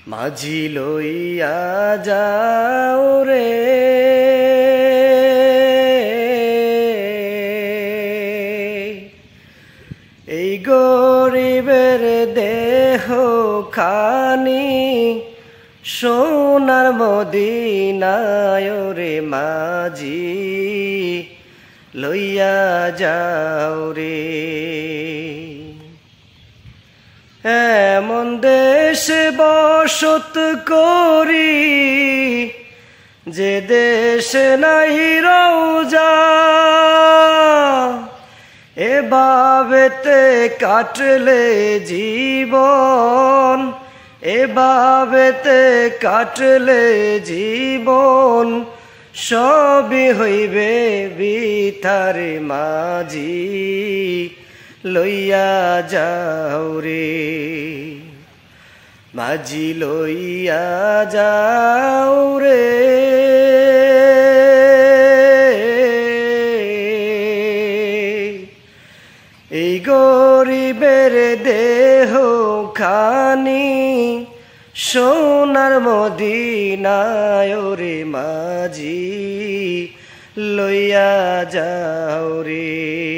মাঝি লইয়া যাও রে এই গরিবের দেহ খানি সোনার মদিনায় রে মাঝি লইয়া যাও রে এমন দেশে বসত করি যে দেশে নাই রওজা এভাবেতে কাটলে জীবন এভাবেতে কাটলে জীবন সবই হইবে বিথারে মাঝি লইয়া যাও রে মাঝি লইয়া যাও রে এই গরিবের দেহ খানি সোনার মদিনায় রে মাঝি লইয়া যাও রে।